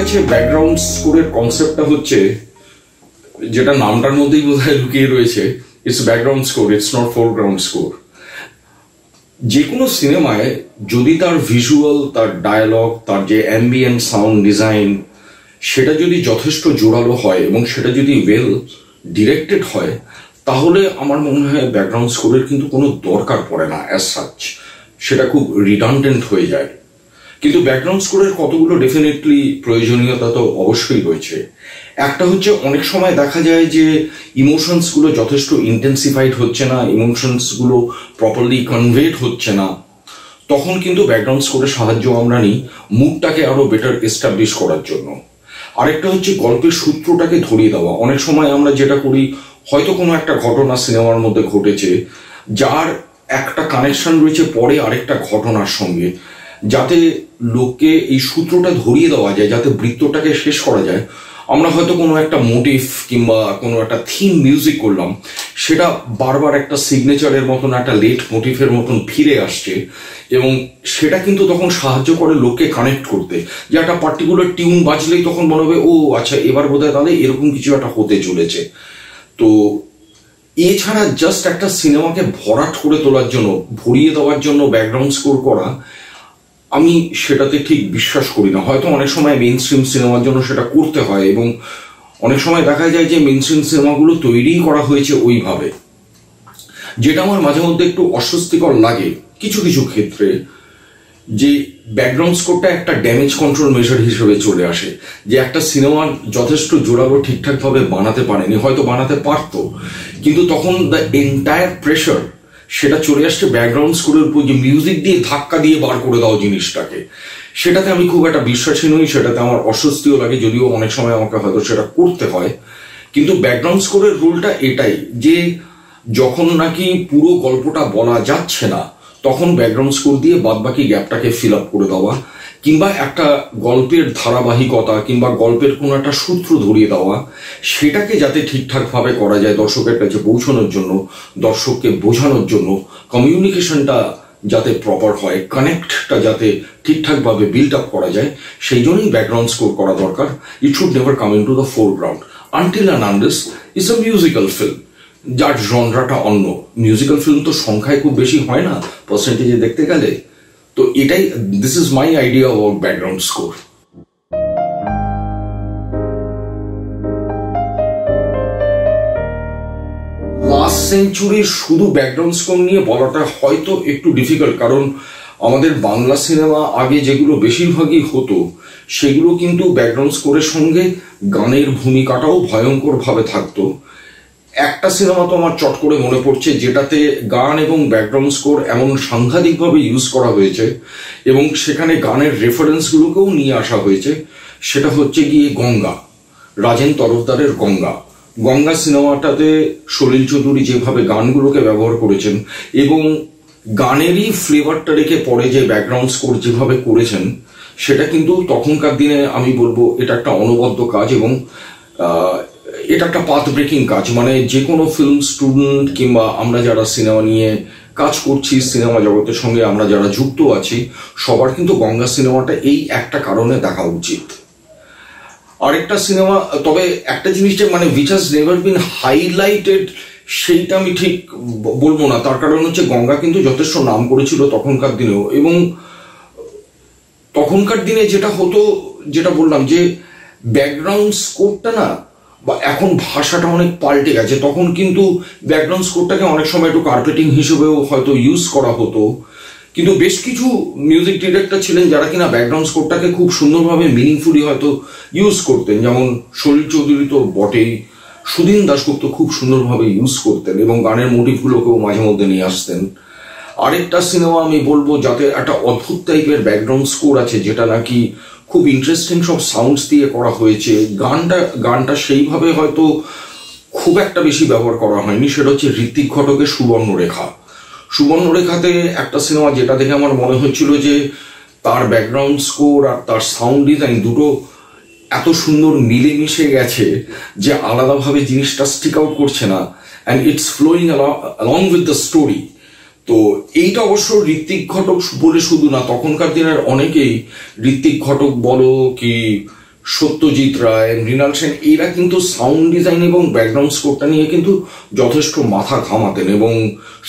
কাছে ব্যাকগ্রাউন্ড স্কোরের কনসেপ্টটা হচ্ছে, যেটা নামটার মধ্যেই বোধহয় লুকিয়ে রয়েছে, it's background score, it's not foreground score. যে কোনো সিনেমায় যদি তার ভিজুয়াল, তার ডায়ালগ, তার যে অ্যাম্বিয়েন্ট সাউন্ড ডিজাইন, সেটা যদি যথেষ্ট জোরালো হয় এবং সেটা যদি ওয়েল ডিরেক্টেড হয়, তাহলে আমার মনে হয় ব্যাকগ্রাউন্ড স্কোরের কিন্তু কোনো দরকার পড়ে না অ্যাজ সাচ। সেটা খুব রিডান্ডেন্ট হয়ে যায়। কিন্তু ব্যাকগ্রাউন্ড স্কোরের কতগুলো ডেফিনেটলি প্রয়োজনীয়তা তো অবশ্যই রয়েছে। একটা হচ্ছে, অনেক সময় দেখা যায় যে ইমোশনসগুলো যথেষ্ট ইন্টেন্সিফাইড হচ্ছে না, ইমোশনসগুলো প্রপারলি কনভেড হচ্ছে না, তখন কিন্তু ব্যাকগ্রাউন্ড স্কোরের সাহায্য আমরা নিই মুডটাকে আরো বেটার এস্টাবলিশ করার জন্য। আরেকটা হচ্ছে গল্পের সূত্রটাকে ধরিয়ে দেওয়া। অনেক সময় আমরা যেটা করি, হয়তো কোনো একটা ঘটনা সিনেমার মধ্যে ঘটেছে, যার একটা কানেকশন রয়েছে পরে আরেকটা ঘটনার সঙ্গে, যাতে লোককে এই সূত্রটা ধরিয়ে দেওয়া যায়, যাতে বৃত্তটাকে শেষ করা যায়। আমরা হয়তো কোনো একটা মোটিভ কিংবা কোনো একটা থিম মিউজিক করলাম, সেটা বারবার একটা সিগনেচারের মতন, একটা লেট মোটিভের মতন ফিরে আসছে, এবং সেটা কিন্তু তখন সাহায্য করে লোককে কানেক্ট করতে, যে একটা পার্টিকুলার টিউন বাজলেই তখন মনে হবে, ও আচ্ছা, এবার বোধহয় তাহলে এরকম কিছু একটা হতে চলেছে। তো এছাড়া জাস্ট একটা সিনেমাকে ভরাট করে তোলার জন্য, ভরিয়ে দেওয়ার জন্য ব্যাকগ্রাউন্ড স্কোর করা, আমি সেটাতে ঠিক বিশ্বাস করি না। হয়তো অনেক সময় মেইন স্ট্রিম সিনেমার জন্য সেটা করতে হয়, এবং অনেক সময় দেখা যায় যে মেইন স্ট্রিম সিনেমাগুলো তৈরি করা হয়েছে ওইভাবে, যেটা আমার মাঝে মধ্যে একটু অস্বস্তিকর লাগে কিছু কিছু ক্ষেত্রে, যে ব্যাকগ্রাউন্ড স্কোরটা একটা ড্যামেজ কন্ট্রোল মেজার হিসেবে চলে আসে। যে একটা সিনেমা যথেষ্ট জোরালো ঠিকঠাকভাবে বানাতে পারেনি, হয়তো বানাতে পারতো, কিন্তু তখন দ্য এন্টায়ার প্রেশার সেটা চলে আসছে ব্যাকগ্রাউন্ড স্কোরের উপর, যে মিউজিক দিয়ে ধাক্কা দিয়ে বার করে দাও জিনিসটাকে। সেটাতে আমি খুব একটা বিশ্বাসী নই, সেটাতে আমার অস্বস্তিও লাগে, যদিও অনেক সময় আমাকে হয়তো সেটা করতে হয়। কিন্তু ব্যাকগ্রাউন্ড স্কোরের রোলটা এটাই, যে যখন নাকি পুরো গল্পটা বলা যাচ্ছে না, তখন ব্যাকগ্রাউন্ড স্কোর দিয়ে বাদবাকি গ্যাপটাকে ফিল আপ করে দেওয়া, কিংবা একটা গল্পের ধারাবাহিকতা কিংবা গল্পের কোনো একটা সূত্র ধরিয়ে দেওয়া, সেটাকে যাতে ঠিকঠাকভাবে করা যায় দর্শকের কাছে পৌঁছানোর জন্য, দর্শককে বোঝানোর জন্য, কমিউনিকেশনটা যাতে প্রপার হয়, কানেক্টটা যাতে ঠিকঠাকভাবে বিল্ড আপ করা যায়, সেই জন্যই ব্যাকগ্রাউন্ড স্কোর করা দরকার। It should never come into the foreground until and unless it's a musical film, যার জনরাটা অন্য। মিউজিক্যাল ফিল্ম তো সংখ্যায় খুব বেশি হয় না পার্সেন্টেজে দেখতে গেলে। তো এটাই, this is my idea about background score. Last সেঞ্চুরির শুধু ব্যাকগ্রাউন্ড স্কোর নিয়ে বলাটা হয়তো একটু ডিফিকাল্ট, কারণ আমাদের বাংলা সিনেমা আগে যেগুলো বেশিরভাগই হতো, সেগুলো কিন্তু ব্যাকগ্রাউন্ড স্কোরের সঙ্গে গানের ভূমিকাটাও ভয়ঙ্কর ভাবে থাকতো। একটা সিনেমা তো আমার চট করে মনে পড়ছে, যেটাতে গান এবং ব্যাকগ্রাউন্ড স্কোর এমন সাংঘাতিকভাবে ইউজ করা হয়েছে, এবং সেখানে গানের রেফারেন্সগুলোকেও নিয়ে আসা হয়েছে। সেটা হচ্ছে গিয়ে গঙ্গা, রাজেন তরফদারের গঙ্গা। গঙ্গা সিনেমাটাতে সলিল চৌধুরী যেভাবে গানগুলোকে ব্যবহার করেছেন, এবং গানেরই ফ্লেভারটা রেখে পরে যে ব্যাকগ্রাউন্ড স্কোর যেভাবে করেছেন, সেটা কিন্তু তখনকার দিনে আমি বলবো এটা একটা অনবদ্য কাজ, এবং এটা একটা পাথ ব্রেকিং কাজ। মানে যে কোনো ফিল্ম স্টুডেন্ট কিংবা আমরা যারা সিনেমা নিয়ে কাজ করছি, সিনেমা জগতের সঙ্গে আমরা যারা যুক্ত আছি, সবার কিন্তু গঙ্গা সিনেমাটা এই একটা কারণে দেখা উচিত। আরেকটা সিনেমা, তবে একটা জিনিসটা মানে which has never been highlighted, সেইটা আমি ঠিক বলবো না। তার কারণ হচ্ছে গঙ্গা কিন্তু যথেষ্ট নাম করেছিল তখনকার দিনেও, এবং তখনকার দিনে যেটা হতো, যেটা বললাম, যে ব্যাকগ্রাউন্ড স্কোরটা না, বা এখন ভাষাটা অনেক পাল্টে গেছে। তখন কিন্তু ব্যাকগ্রাউন্ড স্কোরটাকে অনেক সময় একটু কার্পেটিং হিসেবেও হয়তো ইউজ করা হতো, কিন্তু বেশ কিছু মিউজিক ডিরেক্টর ছিলেন যারা কিনা ব্যাকগ্রাউন্ড স্কোরটাকে খুব সুন্দরভাবে মিনিংফুলি হয়তো ইউজ করতেন। যেমন সলিল চৌধুরী তো বটেই, সুধীন দাশগুপ্ত খুব সুন্দরভাবে ইউজ করতেন, এবং গানের মোটিভগুলোকেও মাঝে মধ্যে নিয়ে আসতেন। আরেকটা সিনেমা আমি বলবো যাতে একটা অদ্ভুত টাইপের ব্যাকগ্রাউন্ড স্কোর আছে, যেটা নাকি খুব ইন্টারেস্টিং সব সাউন্ডস দিয়ে করা হয়েছে, গানটা সেইভাবে হয়তো খুব একটা বেশি ব্যবহার করা হয়নি, সেটা হচ্ছে ঋত্বিক ঘটকের সুবর্ণরেখা। সুবর্ণরেখাতে একটা সিনেমা যেটা দেখে আমার মনে হচ্ছিল যে তার ব্যাকগ্রাউন্ড স্কোর আর তার সাউন্ড ডিজাইন দুটো এত সুন্দর মিলেমিশে গেছে যে আলাদাভাবে জিনিসটা স্টিক আউট করছে না, and it's flowing along with the story. তো এইটা অবশ্য ঋত্বিক ঘটক বলে শুধু না, তখনকার দিনের অনেকেই ঋত্বিক ঘটক বলো কি সত্যজিৎ রায়, মৃণাল সেন, এরা কিন্তু সাউন্ড ডিজাইন এবং ব্যাকগ্রাউন্ড স্কোরটা নিয়ে কিন্তু যথেষ্ট মাথা ঘামাতেন। এবং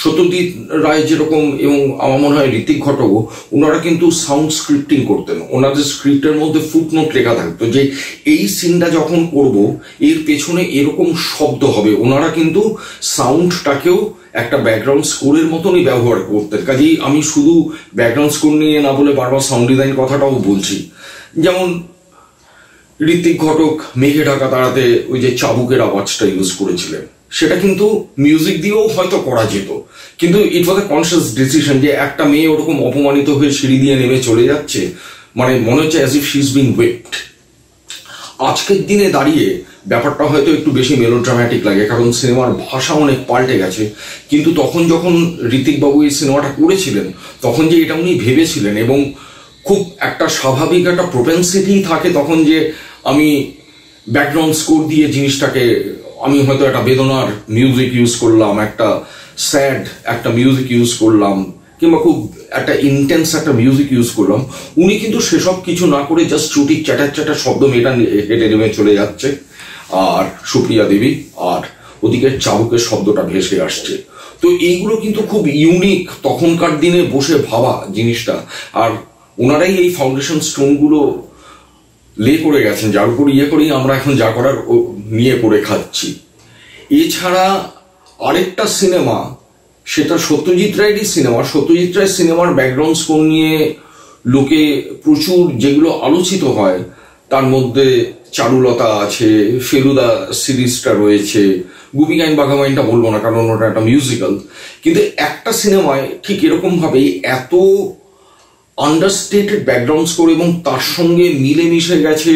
সত্যজিৎ রায় যেরকম এবং আমার মনে হয় ঋত্বিক ঘটকও, ওনারা কিন্তু সাউন্ড স্ক্রিপ্টিং করতেন। ওনাদের স্ক্রিপ্টের মধ্যে ফুটনোট লেখা থাকতো যে এই সিনটা যখন করব এর পেছনে এরকম শব্দ হবে। ওনারা কিন্তু সাউন্ডটাকেও একটা ব্যাকগ্রাউন্ড স্কোরের মতনই ব্যবহার করতেন। কাজেই আমি শুধু ব্যাকগ্রাউন্ড স্কোর নিয়ে না বলে বারবার সাউন্ড ডিজাইন কথাটাও বলছি। যেমন ঋত্বিক ঘটক মেঘে ঢাকা তারাতে ওই যে চাবুকের আওয়াজটা ইউজ করেছিলেন, সেটা কিন্তু মিউজিক দিয়েও হয়তো করা যেত, কিন্তু ইট ওয়াজ এ কনসিয়াস ডিসিশন যে একটা মেয়ে ওরকম অপমানিত হয়ে সিঁড়ি দিয়ে নেমে চলে যাচ্ছে, মানে মনে হচ্ছে as if she is being whipped. আজকের দিনে দাঁড়িয়ে ব্যাপারটা হয়তো একটু বেশি মেলোড্রামাটিক লাগে, কারণ সিনেমার ভাষা অনেক পাল্টে গেছে। কিন্তু তখন যখন ঋত্বিকবাবু এই সিনেমাটা করেছিলেন, তখন যে এটা উনি ভেবেছিলেন এবং খুব একটা স্বাভাবিক একটা প্রোপেন্সিটি থাকে তখন যে আমি ব্যাকগ্রাউন্ড স্কোর দিয়ে জিনিসটাকে, আমি হয়তো একটা বেদনার মিউজিক ইউজ করলাম, একটা স্যাড একটা মিউজিক ইউজ করলাম, কিংবা খুব একটা ইন্টেন্স একটা মিউজিক ইউজ করলাম। উনি কিন্তু সেসব কিছু না করে জাস্ট চুটি চ্যাটার চ্যাটার শব্দ মেয়েটা হেঁটে নেমে চলে যাচ্ছে, আর সুপ্রিয়া দেবী, আর ওদিকে চাবুকের শব্দটা ভেসে আসছে। তো এইগুলো কিন্তু খুব ইউনিক তখনকার দিনে বসে ভাবা জিনিসটা। আর ওনারাই এই ফাউন্ডেশন স্টোনগুলো লে করে গেছেন, যার উপর ইয়ে করেই আমরা এখন যা করার নিয়ে করে খাচ্ছি। এছাড়া আরেকটা সিনেমা, সেটা সত্যজিৎ রায়েরই সিনেমা। সত্যজিৎ রায়ের সিনেমার ব্যাকগ্রাউন্ড স্কোর নিয়ে লোকে প্রচুর যেগুলো আলোচিত হয়, তার মধ্যে চারুলতা আছে, ফেলুদা সিরিজটা রয়েছে, গুপি গাইন বাঘা বাইনটা বলবো না কারণ ওটা একটা মিউজিক্যাল। কিন্তু একটা সিনেমায় ঠিক এরকম ভাবেই এত আন্ডারস্টেটেড ব্যাকগ্রাউন্ড স্কোর এবং তার সঙ্গে মিলেমিশে গেছে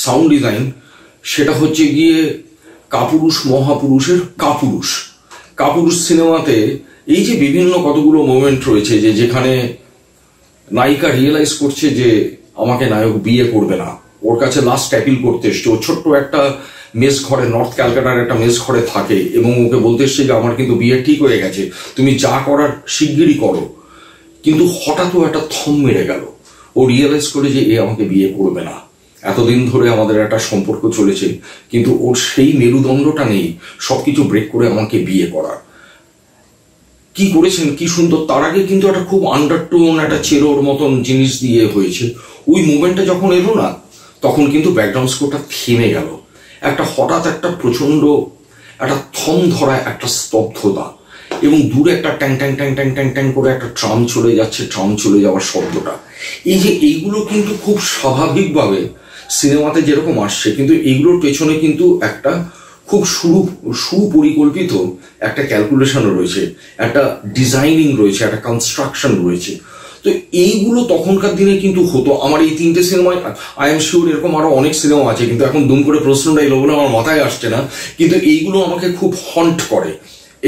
সাউন্ড ডিজাইন, সেটা হচ্ছে গিয়ে কাপুরুষ মহাপুরুষের কাপুরুষ। কাপুরুষ সিনেমাতে এই যে বিভিন্ন কতগুলো মোমেন্ট রয়েছে, যে যেখানে নায়িকা রিয়েলাইজ করছে যে আমাকে নায়ক বিয়ে করবে না, ওর কাছে লাস্ট অ্যাপিল করতে এসছে। ও ছোট্ট একটা মেস ঘরে, নর্থ ক্যালকাটার একটা মেস ঘরে থাকে, এবং ওকে বলতে এসছে যে আমার কিন্তু বিয়ে ঠিক হয়ে গেছে, তুমি যা করার শিগগিরই করো। কিন্তু হঠাৎ ও একটা থম মেরে গেল, ও রিয়েলাইজ করে যে এ আমাকে বিয়ে করবে না। এতদিন ধরে আমাদের একটা সম্পর্ক চলেছে, কিন্তু ওর সেই মেরুদণ্ডটা নেই সবকিছু ব্রেক করে আমাকে বিয়ে করার। কি করেছেন, কি সুন্দর। তার আগে কিন্তু একটা খুব আন্ডারটোন, একটা চেরোর মতন জিনিস দিয়ে হয়েছে। ওই মুভমেন্টটা যখন এলো না, তখন কিন্তু ব্যাকগ্রাউন্ড স্কোরটা থেমে গেল। একটা হঠাৎ একটা প্রচন্ড একটা থম ধরা একটা স্তব্ধতা, এবং দূরে একটা ট্যাং ট্যাং ট্যাং ট্যাং ট্যাং ট্যাং করে একটা ট্রাম চলে যাচ্ছে, ট্রাম চলে যাওয়ার শব্দটা। এই যে এইগুলো কিন্তু খুব স্বাভাবিকভাবে সিনেমাতে যেরকম আসছে, কিন্তু এইগুলোর পেছনে কিন্তু একটা খুব সুপরিকল্পিত একটা ক্যালকুলেশন রয়েছে, একটা ডিজাইনিং রয়েছে, একটা কনস্ট্রাকশন রয়েছে। তো এইগুলো তখনকার দিনে কিন্তু হতো। আমার এই তিনটে সিনেমায়, আই এম শিওর এরকম আরো অনেক সিনেমা আছে, কিন্তু এখন দুম করে প্রশ্নটা এলো বলে আমার মাথায় আসছে না, কিন্তু এইগুলো আমাকে খুব হন্ট করে।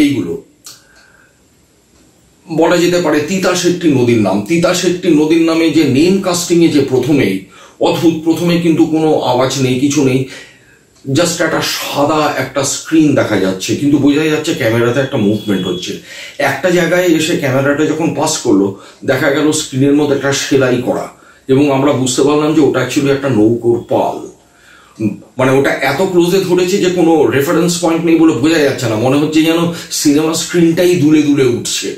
এইগুলো বলা যেতে পারে তিতাস একটি নদীর নাম। তিতাস একটি নদীর নামে যে নেম কাস্টিং এ যে প্রথমেই অদ্ভুত, প্রথমে কিন্তু কোনো আওয়াজ নেই, কিছু নেই, জাস্ট একটা সাদা একটা স্ক্রিন দেখা যাচ্ছে, কিন্তু বোঝা যাচ্ছে ক্যামেরাতে একটা মুভমেন্ট হচ্ছে। একটা জায়গায় এসে ক্যামেরাটা যখন পাস করলো, দেখা গেল স্ক্রিনের মধ্যে একটা সেলাই করা, এবং আমরা বুঝতে পারলাম যে ওটা অ্যাকচুয়ালি একটা নৌকোর পাল। মানে ওটা এত ক্লোজে ধরেছে যে কোনো রেফারেন্স পয়েন্ট নেই বলে বোঝা যাচ্ছে না, মনে হচ্ছে যেন সিনেমা স্ক্রিনটাই দুলে দুলে উঠছে,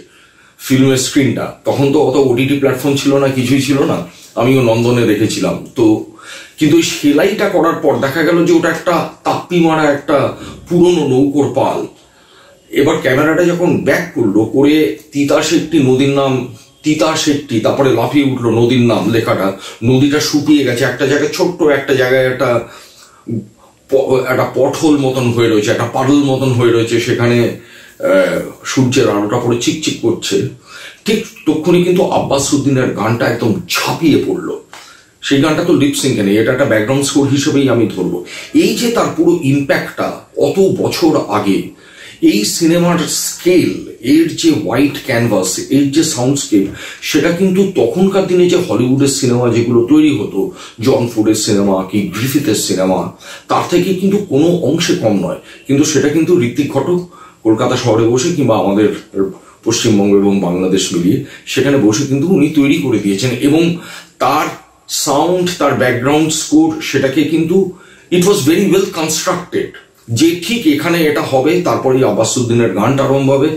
ফিল্মের স্ক্রিনটা। তখন তো অত ওটিটি প্ল্যাটফর্ম ছিল না, কিছুই ছিল না, আমিও নন্দনে দেখেছিলাম। তো কিন্তু ওই সেলাইটা করার পর দেখা গেল যে ওটা একটা তাপ্পি মারা একটা পুরনো নৌকোর পাল। এবার ক্যামেরাটা যখন ব্যাক করলো, করে তিতাস একটি নদীর নাম, তিতাস একটি, তারপরে লাফিয়ে উঠলো নদীর নাম লেখাটা, নদীটা শুকিয়ে গেছে, একটা জায়গায় ছোট্ট একটা জায়গায় একটা পটহোল মতন হয়ে রয়েছে, একটা পাডল মতন হয়ে রয়েছে, সেখানে সূর্যের আলোটা পরে চিকচিক করছে। ঠিক তক্ষুনি কিন্তু আব্বাস উদ্দিনের গানটা একদম ঝাঁপিয়ে পড়লো। সেই গানটা তো লিপসিংকে নেই, এটা একটা ব্যাকগ্রাউন্ড স্কোর হিসেবেই আমি ধরবো। এই যে তার পুরো ইম্প্যাক্টটা অত বছর আগে, এই সিনেমার স্কেল, এর যে হোয়াইট ক্যানভাস, এর যে সাউন্ডস্কেপ, সেটা কিন্তু তখনকার দিনে যে হলিউডের সিনেমা যেগুলো তৈরি হতো, জন ফোর্ডের সিনেমা কি গ্রিফিথের সিনেমা, তার থেকে কিন্তু কোনো অংশে কম নয়। কিন্তু সেটা কিন্তু ঋত্বিক ঘটক কলকাতা শহরে বসে, কিংবা আমাদের পশ্চিমবঙ্গ এবং বাংলাদেশ মিলিয়ে সেখানে বসে কিন্তু উনি তৈরি করে দিয়েছেন। এবং তার সাউন্ড, তার ব্যাকগ্রাউন্ড স্কোর, সেটাকে কিন্তু ইট ওয়াজ ভেরি ওয়েল কনস্ট্রাক্টেড, যে ঠিক এখানে এটা হবে, তারপরে আব্বাসুদ্দিনের গানটা আরম্ভ হবে,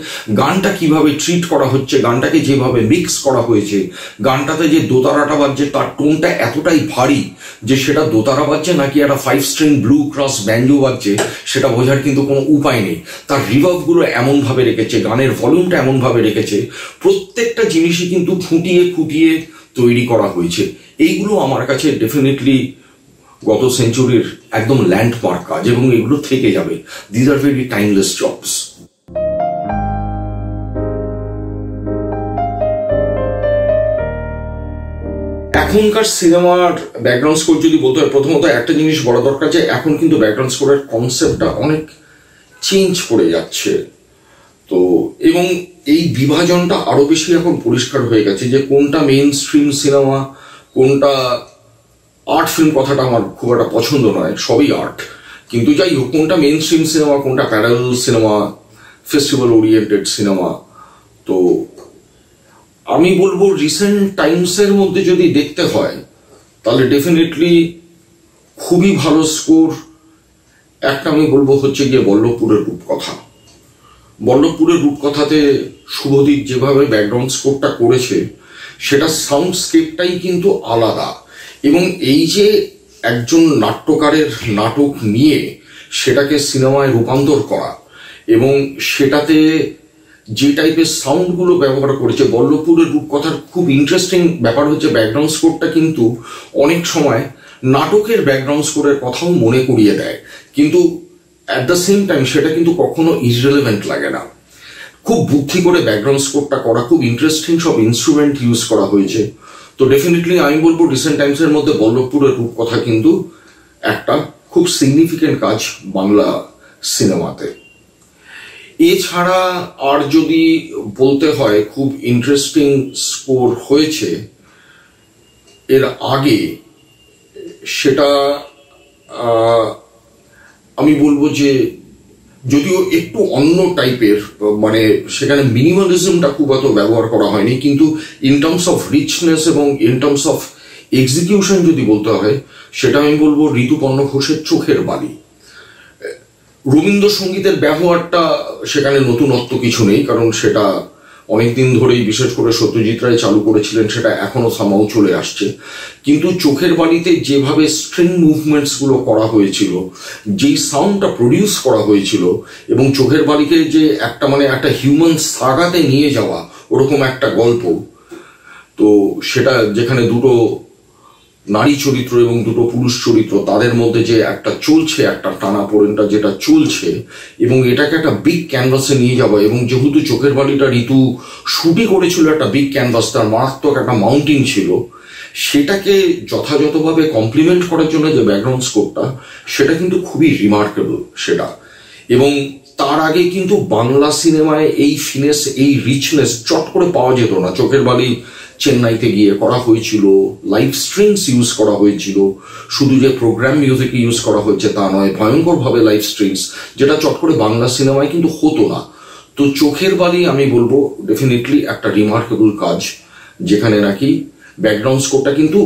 গানটা কিভাবে ট্রিট করা হচ্ছে, গানটাকে যেভাবে মিক্স করা হয়েছে, গানটাতে যে দোতারাটা বাজছে তার টোনটা এতটাই ভারী যে সেটা দোতারা বাজছে নাকি একটা 5 স্ট্রিং ব্লু ক্রস ব্যাঞ্জো বাজছে সেটা বোঝার কিন্তু কোনো উপায় নেই। তার রিভার্বগুলো এমনভাবে রেখেছে, গানের ভলিউমটা এমনভাবে রেখেছে, প্রত্যেকটা জিনিসই কিন্তু খুঁটিয়ে খুঁটিয়ে তৈরি করা হয়েছে। এইগুলো আমার কাছে ডেফিনেটলি গত সেঞ্চুরির একদম ল্যান্ডমার্ক কাজ, এবং এগুলো থেকে যাবে। These are very timeless jobs. এখনকার সিনেমার ব্যাকগ্রাউন্ড স্কোর যদি বলতে হয়, প্রথমত একটা জিনিস বলা দরকার যে এখন কিন্তু ব্যাকগ্রাউন্ড স্কোরের কনসেপ্টটা অনেক চেঞ্জ করে যাচ্ছে। তো এবং এই বিভাজনটা আরো বেশি এখন পরিষ্কার হয়ে গেছে যে কোনটা মেইন স্ট্রিম সিনেমা, কোনটা আর্ট ফিল্ম। কথাটা আমার খুব একটা পছন্দ নয়, সবই আর্ট, কিন্তু যাই হোক, কোনটা মেইন স্ট্রিম সিনেমা, কোনটা parallel cinema, festival oriented cinema. তো আমি বলবো রিসেন্ট টাইমসের মধ্যে যদি দেখতে হয় তাহলে ডেফিনেটলি খুবই ভালো স্কোর একটা আমি বলবো হচ্ছে গিয়ে বল্লভপুরের রূপকথা। বল্লভপুরের রূপকথাতে শুভদীপ যেভাবে ব্যাকগ্রাউন্ড স্কোরটা করেছে সেটা সাউন্ডস্কেপটাই কিন্তু আলাদা, এবং এই যে একজন নাট্যকারের নাটক নিয়ে সেটাকে সিনেমায় রূপান্তর করা এবং সেটাতে যে টাইপের সাউন্ডগুলো ব্যবহার করেছে বল্লভপুরের রূপকথার খুব ইন্টারেস্টিং ব্যাপার হচ্ছে ব্যাকগ্রাউন্ড স্কোরটা কিন্তু অনেক সময় নাটকের ব্যাকগ্রাউন্ড স্কোরের কথাও মনে করিয়ে দেয়, কিন্তু অ্যাট দ্য সেম টাইম সেটা কিন্তু কখনো ইররিলেভেন্ট লাগে না। খুব বুদ্ধি করে ব্যাকগ্রাউন্ড স্কোরটা করা, খুব ইন্টারেস্টিং সব ইনস্ট্রুমেন্ট ইউজ করা হয়েছে। তো ডেফিনেটলি আমি বলবো রিসেন্ট টাইমসের মধ্যে বল্লভপুরের রূপকথা কিন্তু একটা খুব সিগনিফিকেন্ট কাজ বাংলা সিনেমাতে। এছাড়া আর যদি বলতে হয় খুব ইন্টারেস্টিং স্কোর হয়েছে এর আগে, সেটা আমি বলবো যে যদিও একটু অন্য টাইপের, মানে সেখানে মিনিমালিজমটা খুব অত ব্যবহার করা হয়নি, কিন্তু ইন টার্মস অফ রিচনেস এবং ইন টার্মস অফ এক্সিকিউশন যদি বলতে হয় সেটা আমি বলবো ঋতুপর্ণ ঘোষের চোখের বালি। রবীন্দ্রসঙ্গীতের ব্যবহারটা সেখানে নতুনত্ব কিছু নেই, কারণ সেটা অনেকদিন ধরেই বিশেষ করে সত্যজিৎ রায় চালু করেছিলেন, সেটা এখনো সামাও চলে আসছে। কিন্তু চোখের বালিতে যেভাবে স্ট্রিং মুভমেন্টস গুলো করা হয়েছিল, যেই সাউন্ডটা প্রডিউস করা হয়েছিল, এবং চোখের বালিকে যে একটা মানে একটা হিউম্যান সাগাতে নিয়ে যাওয়া ওরকম একটা গল্প, তো সেটা যেখানে দুটো নারী চরিত্র এবং দুটো পুরুষ চরিত্র তাদের মধ্যে যে একটা চলছে, একটা টানাপোড়েনটা যেটা চলছে, এবং এটাকে একটা বিগ ক্যানভাসে নিয়ে যাওয়া, এবং যেহেতু চোখের বালিটা ঋতু শুটই করেছিল একটা বিগ ক্যানভাস, তার মারাত্মক একটা মাউন্টিং ছিল, সেটাকে যথাযথভাবে কমপ্লিমেন্ট করার জন্য যে ব্যাকগ্রাউন্ড স্কোরটা সেটা কিন্তু খুবই রিমার্কেবল সেটা। এবং তার আগে কিন্তু বাংলা সিনেমায় এই ফিনেস, এই রিচনেস চট করে পাওয়া যেত না। চোখের বালি চেন্নাইতে গিয়ে করা হয়েছিল, লাইভ স্ট্রিংস ইউজ করা হয়েছিল, শুধু যে প্রোগ্রাম মিউজিক ইউজ করা হয়েছে তা নয়, ভয়ঙ্কর ভাবে লাইভ স্ট্রিংস, যেটা চট করে বাংলা সিনেমায় কিন্তু হতো না। তো চোখের বালি আমি বলবো ডেফিনেটলি একটা রিমার্কেবল কাজ, যেখানে নাকি ব্যাকগ্রাউন্ড স্কোরটা কিন্তু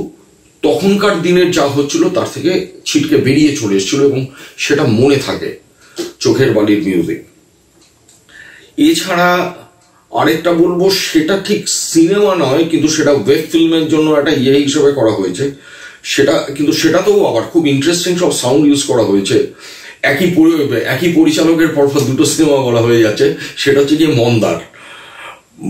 তখনকার দিনের যা হচ্ছিল তার থেকে ছিটকে বেরিয়ে চলে এসেছিল, এবং সেটা মনে থাকে চোখের বালির মিউজিক। এছাড়া আরেকটা বলবো, সেটা ঠিক সিনেমা নয় কিন্তু সেটা ওয়েব ফিল্মের জন্য একটা হিসেবে করা হয়েছে, সেটা কিন্তু সেটাতেও আবার খুব ইন্টারেস্টিং সব সাউন্ড ইউজ করা হয়েছে। একই পরিচালকের পরপর দুটো সিনেমা বলা হয়ে যাচ্ছে, সেটা হচ্ছে গিয়ে মন্দার।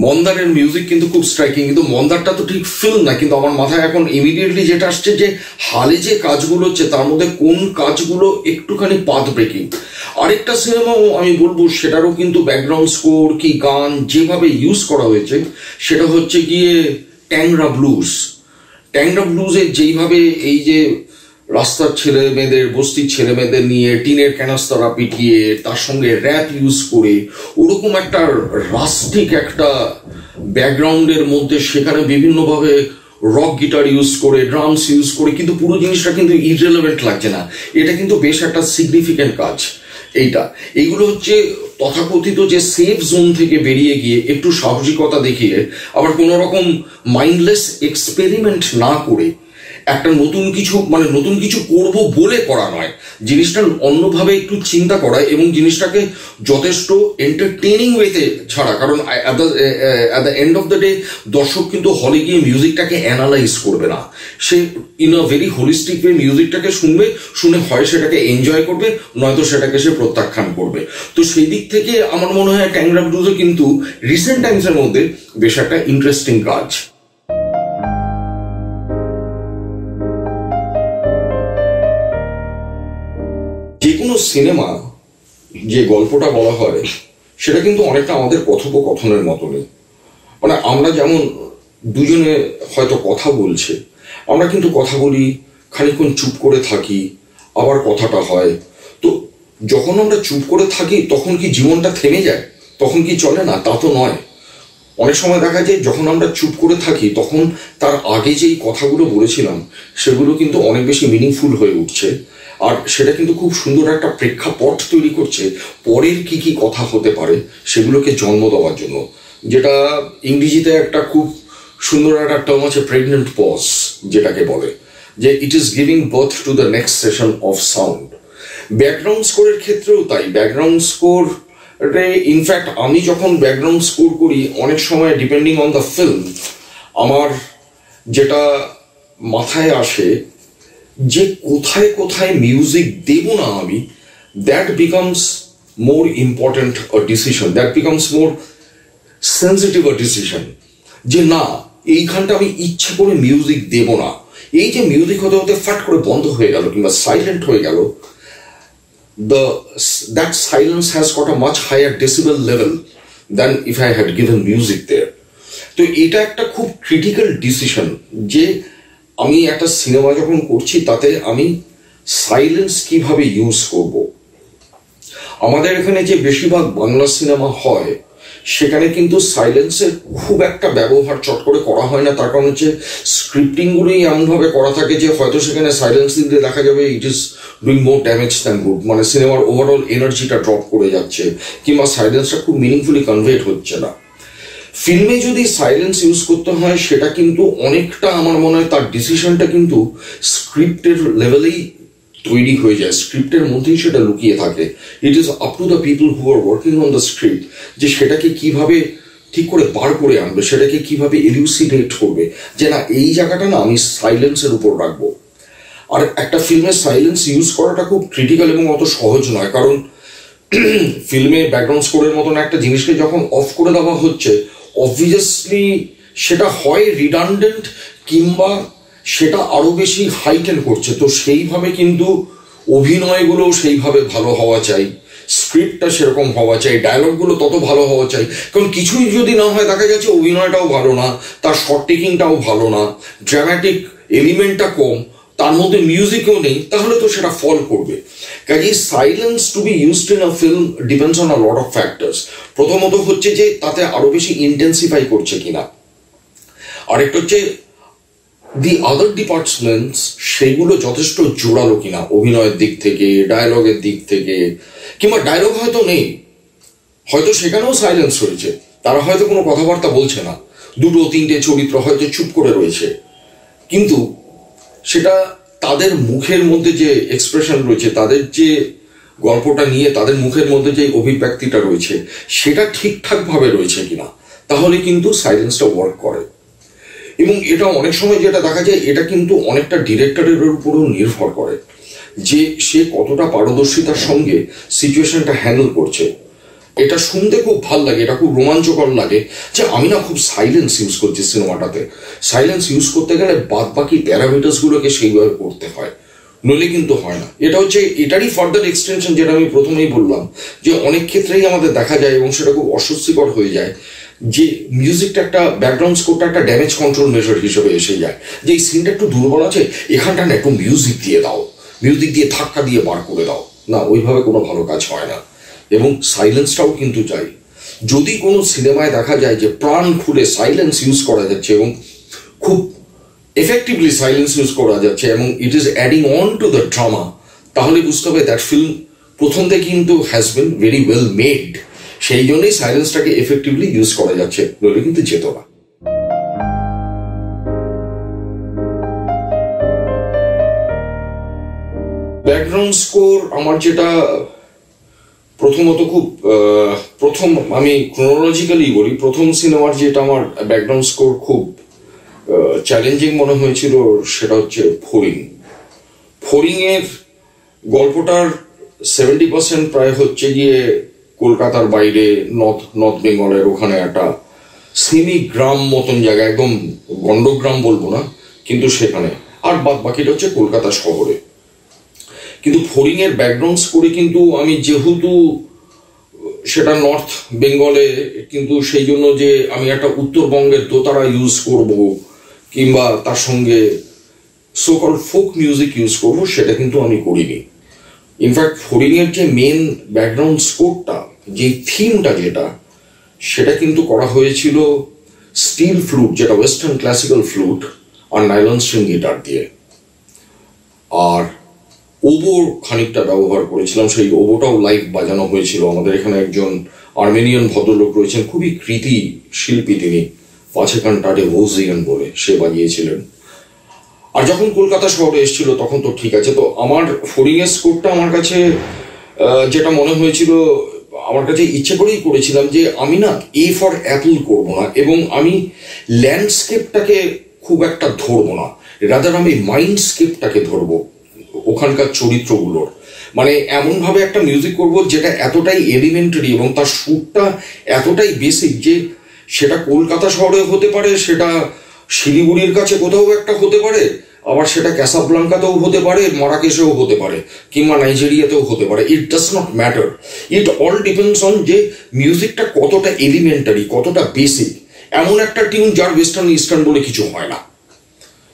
মন্দারের মিউজিক কিন্তু খুব স্ট্রাইকিং, কিন্তু মন্দারটা তো ঠিক ফিল্ম না, কিন্তু আমার মাথায় এখন ইমিডিয়েটলি যেটা আসছে যে হালে যে কাজগুলো হচ্ছে তার মধ্যে কোন কাজগুলো একটুখানি পাথ ব্রেকিং। আরেকটা সিনেমাও আমি বলবো সেটারও কিন্তু ব্যাকগ্রাউন্ড স্কোর কি গান যেভাবে ইউজ করা হয়েছে সেটা হচ্ছে গিয়ে ট্যাংরা ব্লুজ। ট্যাংরা ব্লুজে যেইভাবে এই যে রাস্তার ছেলে মেয়েদের, বস্তির ছেলে মেয়েদের নিয়ে টিনের ক্যানাস্তারা পিটিয়ে তার সঙ্গে র্যাপ ইউজ করে ওরকম একটা রাস্টিক একটা ব্যাকগ্রাউন্ডের মধ্যে সেখানে বিভিন্নভাবে রক গিটার ইউজ করে, ড্রামস ইউজ করে, কিন্তু পুরো জিনিসটা কিন্তু ইররিলেভেন্ট লাগছে না। এটা কিন্তু বেশ একটা সিগনিফিক্যান্ট কাজ। এইগুলো হচ্ছে তথাকথিত যে সেফ জোন থেকে বেরিয়ে গিয়ে একটু সাহসিকতা দেখিয়ে, আবার কোন রকম মাইন্ডলেস এক্সপেরিমেন্ট না করে একটা নতুন কিছু করব বলে করা নয়, জিনিসটা অন্যভাবে একটু চিন্তা করা এবং জিনিসটাকে যথেষ্ট এন্টারটেইনিং ওয়েতে ছাড়া। কারণ at the end of the day দর্শক কিন্তু হলে গিয়ে মিউজিকটাকে অ্যানালাইজ করবে না, সে in a very holistic way মিউজিকটাকে শুনে হয় সেটাকে এনজয় করবে, নয়তো সেটাকে সে প্রত্যাখ্যান করবে। তো সেই দিক থেকে আমার মনে হয় ট্যাংরা ব্লুজও কিন্তু রিসেন্ট টাইমসের মধ্যে বেশ একটা ইন্টারেস্টিং কাজ। যে কোনো সিনেমা যে গল্পটা বলা হয় সেটা কিন্তু অনেকটা আমাদের কথোপকথনের মতনই। মানে আমরা যেমন দুজনে হয়তো কথা বলছে, আমরা কিন্তু কথা বলি, খানিকক্ষণ চুপ করে থাকি, আবার কথাটা হয়। তো যখন আমরা চুপ করে থাকি তখন কি জীবনটা থেমে যায়? তখন কি চলে না? তা তো নয়। অনেক সময় দেখা যায় যখন আমরা চুপ করে থাকি তখন তার আগে যেই কথাগুলো বলেছিলাম সেগুলো কিন্তু অনেক বেশি মিনিংফুল হয়ে উঠছে, আর সেটা কিন্তু খুব সুন্দর একটা প্রেক্ষাপট তৈরি করছে পরের কি কি কথা হতে পারে সেগুলোকে জন্ম দেওয়ার জন্য। যেটা ইংরেজিতে একটা খুব সুন্দর একটা টার্ম আছে, প্রেগনেন্ট পজ, যেটাকে বলে যে it is giving birth to the next session of sound. Background স্কোরের ক্ষেত্রেও তাই। ব্যাকগ্রাউন্ড স্কোর ইনফ্যাক্ট আমি যখন ব্যাকগ্রাউন্ড স্কোর করি অনেক সময় ডিপেন্ডিং অন দ্য ফিল্ম আমার যেটা মাথায় আসে যে কোথায় কোথায় মিউজিক দেব না আমি, that becomes more important a decision, that becomes more sensitive a decision. যে না, এইখানটা আমি ইচ্ছে করে মিউজিক দেব না। এই যে মিউজিক হতে হতে ফাট করে বন্ধ হয়ে গেল কিংবা সাইলেন্ট হয়ে গেল, that silence has got a much higher decibel level than if I had given music there. তো এটা একটা খুব ক্রিটিক্যাল ডিসিশন যে আমি একটা সিনেমা যখন করছি তাতে আমি সাইলেন্স কিভাবে ইউজ করব। আমাদের এখানে যে বেশিরভাগ বাংলা সিনেমা হয় সেখানে কিন্তু সাইলেন্সের খুব একটা ব্যবহার চট করে করা হয় না। তার কারণ হচ্ছে স্ক্রিপ্টিংগুলোই এমনভাবে করা থাকে যে হয়তো সেখানে সাইলেন্স দিলে দেখা যাবে it is doing more damage than good, মানে সিনেমার ওভারঅল এনার্জিটা ড্রপ করে যাচ্ছে কিংবা সাইলেন্সটা খুব মিনিংফুলি কনভেট হচ্ছে না। ফিল্মে যদি সাইলেন্স ইউজ করতে হয় সেটা কিন্তু অনেকটা আমার মনে হয় তার ডিসিশনটা কিন্তু স্ক্রিপ্টের লেভেলেই তৈরি হয়ে যায়, স্ক্রিপ্টের মধ্যেই সেটা লুকিয়ে থাকে। It is up to the people who are working on the script যে সেটাকে কিভাবে ঠিক করে বার করে আনবে, সেটাকে কিভাবে এলিউসিডেট করবে যে না এই জায়গাটা না আমি সাইলেন্সের উপর রাখবো। আর একটা ফিল্মে সাইলেন্স ইউজ করাটা খুব ক্রিটিক্যাল এবং অত সহজ নয়, কারণ ফিল্মে ব্যাকগ্রাউন্ড স্কোরের মতন একটা জিনিসকে যখন অফ করে দেওয়া হচ্ছে অবভিয়াসলি সেটা হয় রিডান্ডেন্ট কিংবা সেটা আরো বেশি হাইটেন করছে। তো সেইভাবে কিন্তু অভিনয়গুলো সেইভাবে ভালো হওয়া চাই, স্ক্রিপ্টটা সেরকম হওয়া চাই, ডায়লগগুলো তত ভালো হওয়া চাই। কারণ কিছুই যদি না হয় দেখা যাচ্ছে অভিনয়টাও ভালো না, তার শর্ট টেকিংটাও ভালো না, ড্রামাটিক এলিমেন্টটা কম, তার মধ্যে মিউজিকও নেই, তাহলে তো সেটা ফল করবে। কাজেই silence to be used in a film depends on a lot of factors. প্রথমত হচ্ছে যে তাতে আরো বেশি ইন্টেন্সিফাই করছে কিনা, আরেকটা হচ্ছে দি আদার ডিপার্টমেন্টস সেগুলো যথেষ্ট জোরালো কিনা অভিনয়ের দিক থেকে, ডায়লগের দিক থেকে, কিংবা ডায়লগ হয়তো নেই, হয়তো সেখানেও সাইলেন্স রয়েছে, তারা হয়তো কোনো কথাবার্তা বলছে না, দুটো তিনটে চরিত্র হয়তো চুপ করে রয়েছে, কিন্তু সেটা তাদের মুখের মধ্যে যে এক্সপ্রেশন রয়েছে, তাদের যে গল্পটা নিয়ে তাদের মুখের মধ্যে যে অভিব্যক্তিটা রয়েছে সেটা ঠিকঠাক ভাবে রয়েছে কিনা, তাহলে কিন্তু সাইলেন্সটা ওয়ার্ক করে। এবং এটা অনেক সময় যেটা দেখা যায় এটা কিন্তু অনেকটা ডিরেক্টরের উপরও নির্ভর করে যে সে কতটা পারদর্শিতার সঙ্গে সিচুয়েশনটা হ্যান্ডেল করছে। এটা শুনতে খুব ভাল লাগে, এটা খুব রোমাঞ্চকর লাগে যে আমি না খুব সাইলেন্স ইউজ করছি সিনেমাটাতে। সাইলেন্স ইউজ করতে গেলে বাদ বাকি প্যারামিটার্সগুলোকে সেইভাবে করতে হয়, নইলে কিন্তু হয় না। এটা হচ্ছে এটারই ফার্দার এক্সটেনশন যেটা আমি প্রথমেই বললাম যে অনেক ক্ষেত্রেই আমাদের দেখা যায় এবং সেটা খুব অস্বস্তিকর হয়ে যায় যে মিউজিকটা একটা ব্যাকগ্রাউন্ড স্কোরটা একটা ড্যামেজ কন্ট্রোল মেজার হিসেবে এসে যায় যে এই সিনটা একটু দুর্বল আছে, এখানটা না একটু মিউজিক দিয়ে দাও, মিউজিক দিয়ে ধাক্কা দিয়ে বার করে দাও। না, ওইভাবে কোনো ভালো কাজ হয় না। এবং সাইলেন্সটাও কিন্তু চাই। যদি কোনো সিনেমায় দেখা যায় যে প্রাণ খুলে সাইলেন্স ইউজ করা যাচ্ছে এবং খুব এফেক্টিভলি সাইলেন্স ইউজ করা যাচ্ছে এবং it is adding on to the drama, তাহলে বুঝতে হবে দ্যাট ফিল্ম প্রথম থেকে কিন্তু has been very well made. সেই জন্যই সাইলেন্সটাকে এফেক্টিভলি ইউজ করা যাচ্ছে, নইলে কিন্তু যেত না। ব্যাকগ্রাউন্ড স্কোর আমার যেটা প্রথমত খুব প্রথম, আমি ক্রোনোলজিক্যালি বলি, প্রথম সিনেমার যেটা আমার ব্যাকগ্রাউন্ড স্কোর খুব চ্যালেঞ্জিং মনে হয়েছিল সেটা হচ্ছে ফড়িং। ফড়িংয়ের গল্পটার 70% প্রায় হচ্ছে গিয়ে কলকাতার বাইরে, নর্থ বেঙ্গলের ওখানে একটা সেমি গ্রাম মতন জায়গা, একদম গন্ডগ্রাম বলবো না, কিন্তু সেখানে, আর বাদ বাকিটা হচ্ছে কলকাতা শহরে। কিন্তু ফড়িংয়ের ব্যাকগ্রাউন্ড স্কোরে কিন্তু আমি যেহেতু সেটা নর্থ বেঙ্গলে, কিন্তু সেই জন্য যে আমি একটা উত্তরবঙ্গের দোতারা ইউজ করব কিংবা তার সঙ্গে সোকল ফোক মিউজিক ইউজ করব, সেটা কিন্তু আমি করিনি। ইনফ্যাক্ট ফড়িংয়ের যে মেন ব্যাকগ্রাউন্ড স্কোরটা, যে থিমটা যেটা, সেটা কিন্তু করা হয়েছিল স্টিল ফ্লুট, যেটা ওয়েস্টার্ন ক্লাসিক্যাল ফ্লুট আর নাইলন স্ট্রিং গিটার দিয়ে, আর ওবোর খানিকটা ব্যবহার করেছিলাম। সেই ওবোটাও লাইভ বাজানো হয়েছিল। আমাদের এখানে একজন আর্মেনিয়ান ভদ্রলোক রয়েছেন, খুবই কৃতি শিল্পী, তিনি পাছেকান টাটে ভোজিয়ান বলে, সে বাজিয়েছিলেন। আর যখন কলকাতা শহরে এসেছিল তখন তো ঠিক আছে। তো আমার ফড়িংয়ের স্কোরটা আমার কাছে যেটা মনে হয়েছিল, আমার কাছে ইচ্ছে করেই করেছিলাম যে আমি না এ ফর অ্যাপল করবো না, এবং আমি ল্যান্ডস্কেপটাকে খুব একটা ধরবো না, রাদার আমি মাইন্ডস্কেপটাকে ধরবো, ওখানকার চরিত্রগুলোর। মানে এমনভাবে একটা মিউজিক করব যেটা এতটাই এলিমেন্টারি এবং তার সুরটা এতটাই বেসিক যে সেটা কলকাতা শহরে হতে পারে, সেটা শিলিগুড়ির কাছে কোথাও একটা হতে পারে, আবার সেটা ক্যাসাব্লাঙ্কাতেও হতে পারে, মারাকেশেও হতে পারে, কিংবা নাইজেরিয়াতেও হতে পারে। It does not matter, it all depends on যে মিউজিকটা কতটা এলিমেন্টারি, কতটা বেসিক। এমন একটা টিউন যার ওয়েস্টার্ন ইস্টার্ন বলে কিছু হয় না,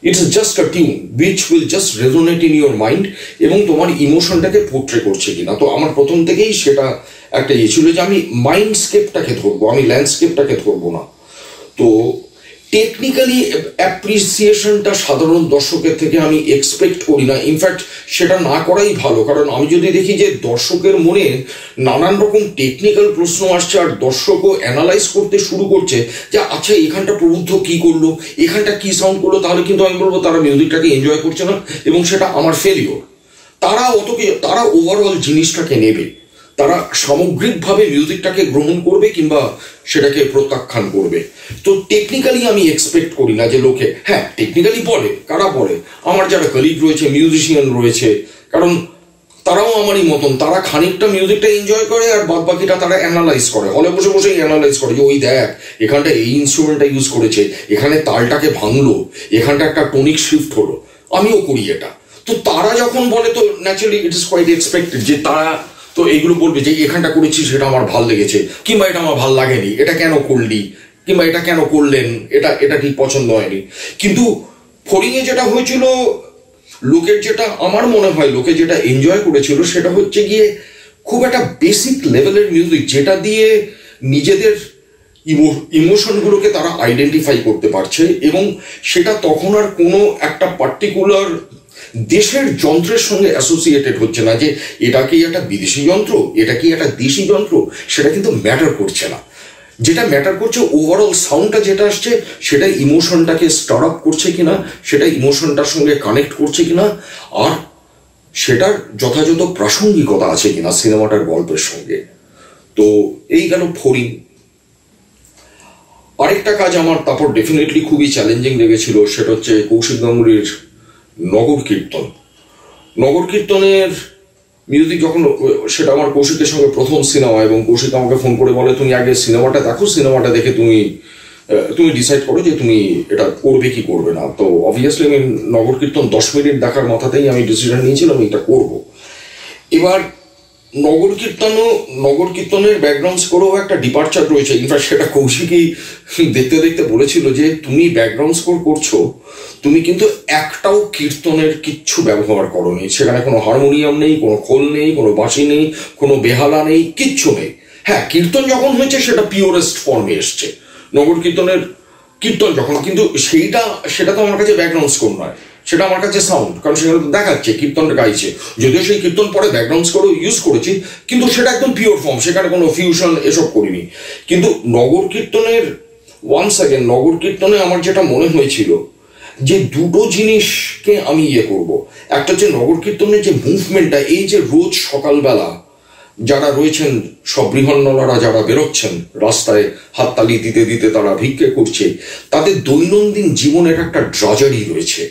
it's just a tune which will just resonate in your mind, এবং তোমার ইমোশনটাকে পোর্ট্রে করছে কিনা। তো আমার প্রথম থেকেই সেটা একটা ইয়ে ছিল যে আমি মাইন্ডস্কেপটাকে ধরবো, আমি ল্যান্ডস্কেপটাকে ধরবো না। তো টেকনিক্যালি অ্যাপ্রিসিয়েশনটা সাধারণ দর্শকের থেকে আমি এক্সপেক্ট করি না। ইনফ্যাক্ট সেটা না করাই ভালো, কারণ আমি যদি দেখি যে দর্শকের মনে নানান রকম টেকনিক্যাল প্রশ্ন আসছে আর দর্শকও অ্যানালাইজ করতে শুরু করছে যে আচ্ছা এখানটা প্রবুদ্ধ কি করলো, এখানটা কি সাউন্ড করলো, তাহলে কিন্তু আমি বলবো তারা মিউজিকটাকে এনজয় করছে না, এবং সেটা আমার ফেলিওর। তারা ওভারঅল জিনিসটাকে নেবে, তারা সামগ্রিকভাবে মিউজিকটাকে গ্রহণ করবে কিংবা সেটাকে প্রত্যাখ্যান করবে। তো টেকনিক্যালি আমি এক্সপেক্ট করি না যে লোকে, হ্যাঁ টেকনিক্যালি বলে, কারা বলে, আমার যারা কলিগ রয়েছে, মিউজিশিয়ান রয়েছে, কারণ তারাও আমারই মতন, তারা খানিকটা মিউজিকটা এনজয় করে আর বাদ বাকিটা তারা অ্যানালাইজ করে, হলে বসে বসেই অ্যানালাইজ করে যে ওই দেখ এখানটা এই ইনস্ট্রুমেন্টটা ইউজ করেছে, এখানে তালটাকে ভাঙলো, এখানটা একটা টোনিক শিফট হলো। আমিও করি এটা। তো তারা যখন বলে তো ন্যাচারালি ইট ইস কোয়াইট এক্সপেক্টেড যে তারা তো এইগুলো বলবে যে এখানটা করেছি সেটা আমার ভাল লেগেছে, কিংবা এটা আমার ভাল লাগেনি, এটা কেন করলি, কিংবা এটা কেন করলেন, এটা ঠিক পছন্দ হয়নি। কিন্তু ফড়িংয়ে যেটা হয়েছিল, লোকের যেটা আমার মনে হয় লোকে যেটা এনজয় করেছিল সেটা হচ্ছে গিয়ে খুব একটা বেসিক লেভেলের মিউজিক, যেটা দিয়ে নিজেদের ইমোশনগুলোকে তারা আইডেন্টিফাই করতে পারছে, এবং সেটা তখন আর কোনো একটা পার্টিকুলার দেশের যন্ত্রের সঙ্গে অ্যাসোসিয়েটেড হচ্ছে না যে এটা কি একটা বিদেশি যন্ত্র, এটা কি একটা দেশি যন্ত্র, সেটা কিন্তু ম্যাটার করছে না। যেটা ম্যাটার করছে ওভারঅল সাউন্ডটা যেটা আসছে সেটা ইমোশনটাকে স্টার আপ করছে কিনা, সেটা ইমোশনটার সঙ্গে কানেক্ট করছে কিনা, আর সেটার যথাযথ প্রাসঙ্গিকতা আছে কিনা সিনেমাটার গল্পের সঙ্গে। তো এই গেল ফড়িং। আরেকটা কাজ আমার তারপর ডেফিনেটলি খুবই চ্যালেঞ্জিং লেগেছিল, সেটা হচ্ছে কৌশিক গাঙ্গুলির নগর কীর্তন। নগর কীর্তনের মিউজিক যখন, সেটা আমার কৌশিকের সঙ্গে প্রথম সিনেমা, এবং কৌশিক আমাকে ফোন করে বলে তুমি আগে সিনেমাটা দেখো, সিনেমাটা দেখে তুমি ডিসাইড করো যে তুমি এটা করবে কি করবে না। তো অবভিয়াসলি আমি নগর কীর্তন 10 মিনিট দেখার মাথাতেই আমি ডিসিশন নিয়েছিলাম এটা করব। এবার নগর কীর্তনের ব্যাকগ্রাউন্ড স্কোরেও একটা ডিপার্চার রয়েছে। ইনফ্যাক্ট সেটা কৌশিকই দেখতে দেখতে বলেছিল যে তুমি ব্যাকগ্রাউন্ড স্কোর করছো, তুমি কিন্তু একটাও কীর্তনের কিচ্ছু ব্যবহার করোনি, সেখানে কোনো হারমোনিয়াম নেই, কোনো খোল নেই, কোনো বাঁশি নেই, কোনো বেহালা নেই, কিচ্ছু নেই। হ্যাঁ কীর্তন যখন হয়েছে সেটা পিওরেস্ট ফর্মে এসছে নগর কীর্তনের কীর্তন যখন, কিন্তু সেটা তো আমার কাছে ব্যাকগ্রাউন্ড স্কোর নয়, সেটা আমার কাছে সাউন্ড, কারণ সেখানে তো দেখাচ্ছে কীর্তনটা গাইছে, যদিও সেই কীর্তন পরে ব্যাকগ্রাউন্ড স্কোরও ইউজ করেছি, কিন্তু সেটা একদম পিওর ফর্ম, সেখানে কোনো ফিউশন এসব করিনি। কিন্তু নগর কীর্তনে আমার যেটা মনে হয়েছিল যে দুটো জিনিসকে আমি করব। একটা হচ্ছে নগর কীর্তনের যে মুভমেন্টটা, এই যে রোজ সকালবেলা যারা রয়েছেন সব বৃহন্নলারা যারা বেরোচ্ছেন রাস্তায় হাততালি দিতে দিতে তারা ভিক্ষে করছে, তাদের দৈনন্দিন জীবনের একটা ড্রাজারি রয়েছে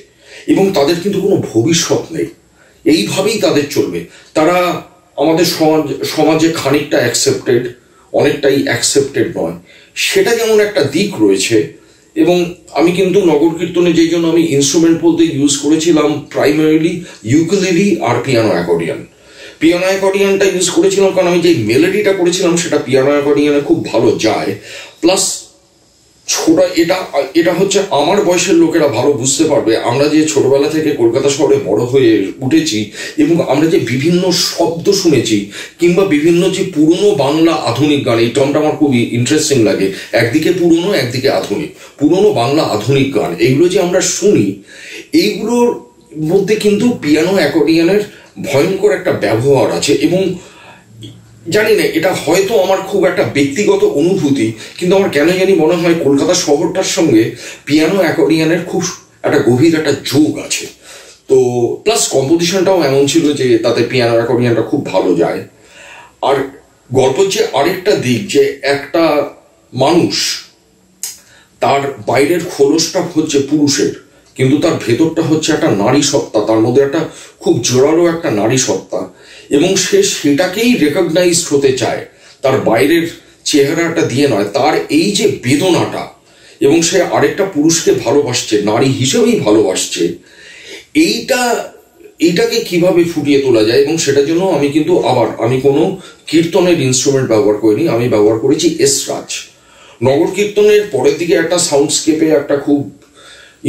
এবং তাদের কিন্তু কোনো ভবিষ্যৎ নেই, এইভাবেই তাদের চলবে। তারা আমাদের সমাজে খানিকটা অ্যাকসেপ্টেড, অনেকটাই অ্যাকসেপ্টেড নয়, সেটা যেমন একটা দিক রয়েছে। এবং আমি কিন্তু নগর কীর্তনে যেই জন্য আমি ইনস্ট্রুমেন্ট বলতে ইউজ করেছিলাম প্রাইমারিলি ইউকেলেলি আর পিয়ানো অ্যাকর্ডিয়ন। পিয়ানো অ্যাকর্ডিয়নটা ইউজ করেছিলাম কারণ আমি যে মেলোডিটা করেছিলাম সেটা পিয়ানো অ্যাকর্ডিয়নে খুব ভালো যায়, প্লাস এটা হচ্ছে আমার বয়সের লোকেরা ভালো বুঝতে পারবে। আমরা যে ছোটবেলা থেকে কলকাতা শহরে বড় হয়ে উঠেছি এবং আমরা যে বিভিন্ন শব্দ শুনেছি কিংবা বিভিন্ন যে পুরনো বাংলা আধুনিক গান, এই টার্মটা আমার খুবই ইন্টারেস্টিং লাগে, একদিকে পুরনো একদিকে আধুনিক, পুরনো বাংলা আধুনিক গান এইগুলো যে আমরা শুনি, এইগুলোর মধ্যে কিন্তু পিয়ানো অ্যাকর্ডিয়নের ভয়ঙ্কর একটা ব্যবহার আছে। এবং জানি না, এটা হয়তো আমার খুব একটা ব্যক্তিগত অনুভূতি, কিন্তু আমার কেন জানি মনে হয় কলকাতা শহরটার সঙ্গে পিয়ানো অ্যাকর্ডিয়নের খুব একটা গভীর একটা যোগ আছে। তো প্লাস কম্পোজিশনটাও এমন ছিল যে তাতে পিয়ানো অ্যাকর্ডিয়নটা খুব ভালো যায়। আর গল্প যে আরেকটা দিক, যে একটা মানুষ তার বাইরের খোলসটা হচ্ছে পুরুষের, কিন্তু তার ভেতরটা হচ্ছে একটা নারী সত্তা, তার মধ্যে একটা খুব জোরালো একটা নারী সত্তা, এবং সে সেটাকেই রেকগনাইজড হতে চায়, তার বাইরের চেহারাটা দিয়ে নয়, তার এই যে বেদনাটা, এবং সে আরেকটা পুরুষকে ভালোবাসছে, নারী হিসেবেই ভালোবাসছে, এইটাকে কিভাবে ফুটিয়ে তোলা যায়। এবং সেটার জন্য আমি কোনো কীর্তনের ইনস্ট্রুমেন্ট ব্যবহার করিনি, আমি ব্যবহার করেছি এসরাজ। নগর কীর্তনের পরের দিকে একটা সাউন্ডস্কেপে একটা খুব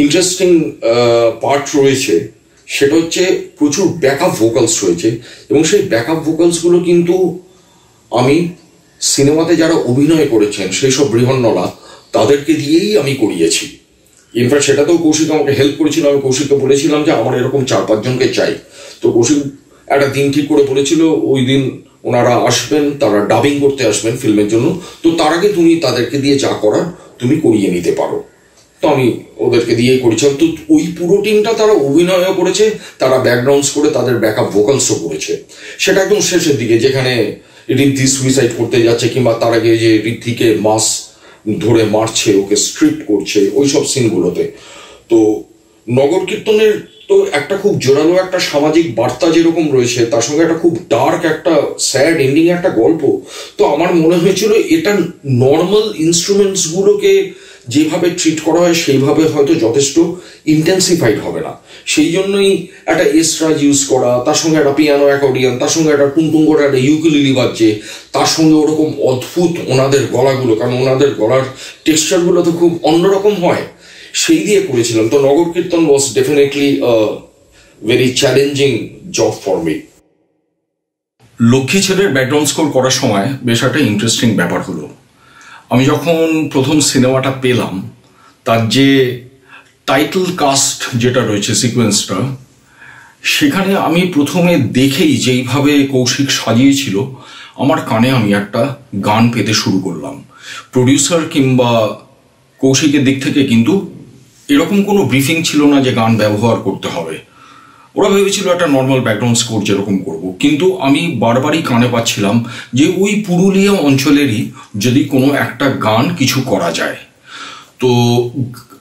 ইন্টারেস্টিং পার্ট রয়েছে, সেটা হচ্ছে প্রচুর ব্যাকআপ ভোকালস রয়েছে, এবং সেই ব্যাকআপ ভোকালসগুলো কিন্তু আমি সিনেমাতে যারা অভিনয় করেছেন সেই সব বৃহন্নলা তাদেরকে দিয়েই আমি করিয়েছি। ইনফ্যাক্ট সেটাতেও কৌশিক আমাকে হেল্প করেছিল। আমি কৌশিককে বলেছিলাম যে আমার এরকম 4-5 জনকে চাই, তো কৌশিক একটা দিন ঠিক করে বলেছিল ওই দিন ওনারা আসবেন, তারা ডাবিং করতে আসবেন ফিল্মের জন্য, তো তার আগে তুমি তাদেরকে দিয়ে যা করার তুমি করিয়ে নিতে পারো। তো আমি ওদেরকে দিয়েই করেছিলাম। তো ওই পুরো টিমটা তারা অভিনয়ও করেছে, তারা ব্যাকগ্রাউন্ডস করে তাদের ব্যাকআপ ভোকালসও করেছে। সেটা একদম শেষের দিকে যেখানে ঋদ্ধি সুইসাইড করতে যাচ্ছে, কিংবা তার আগে যে ঋদ্ধিকে মাস ধরে মারছে, ওকে স্ট্রিপ করছে, ওই সব সিনগুলোতে। তো নগর কীর্তনের তো একটা খুব জোরালো একটা সামাজিক বার্তা যেরকম রয়েছে, তার সঙ্গে একটা খুব ডার্ক একটা স্যাড এন্ডিং একটা গল্প। তো আমার মনে হয়েছিল এটা নর্মাল ইনস্ট্রুমেন্টস গুলোকে যেভাবে ট্রিট করা হয় সেইভাবে হয়তো যথেষ্ট ইন্টেন্সিফাইড হবে না, সেই জন্যই একটা এসরাজ ইউজ করা, তার সঙ্গে একটা পিয়ানো অ্যাকর্ডিয়ন, তার সঙ্গে একটা টুংটুং করে একটা ইউকেলেলি বাজছে, তার সঙ্গে ওরকম অদ্ভুত ওনাদের গলাগুলো, কারণ ওনাদের গলার টেক্সচারগুলো তো খুব অন্যরকম হয়, সেই দিয়ে করেছিলাম। তো Nagarkirtan was definitely very challenging job for me. Lokkhi ছেলের ব্যাকগ্রাউন্ড স্কোর করার সময় বেশ একটা ইন্টারেস্টিং ব্যাপার হলো, আমি যখন প্রথম সিনেমাটা পেলাম, তার যে টাইটেল কাস্ট যেটা রয়েছে সিকোয়েন্সটা, সেখানে আমি প্রথমে দেখেই যেইভাবে কৌশিক সাজিয়েছিল, আমার কানে আমি একটা গান পেতে শুরু করলাম। প্রডিউসার কিংবা কৌশিকের দিক থেকে কিন্তু এরকম কোনো ব্রিফিং ছিল না যে গান ব্যবহার করতে হবে। ওরা ভেবেছিল একটা নর্মাল ব্যাকগ্রাউন্ড স্কোর যেরকম করব, কিন্তু আমি বারবারই কানে পাচ্ছিলাম যে ওই পুরুলিয়া অঞ্চলেরই যদি কোনো একটা গান কিছু করা যায়। তো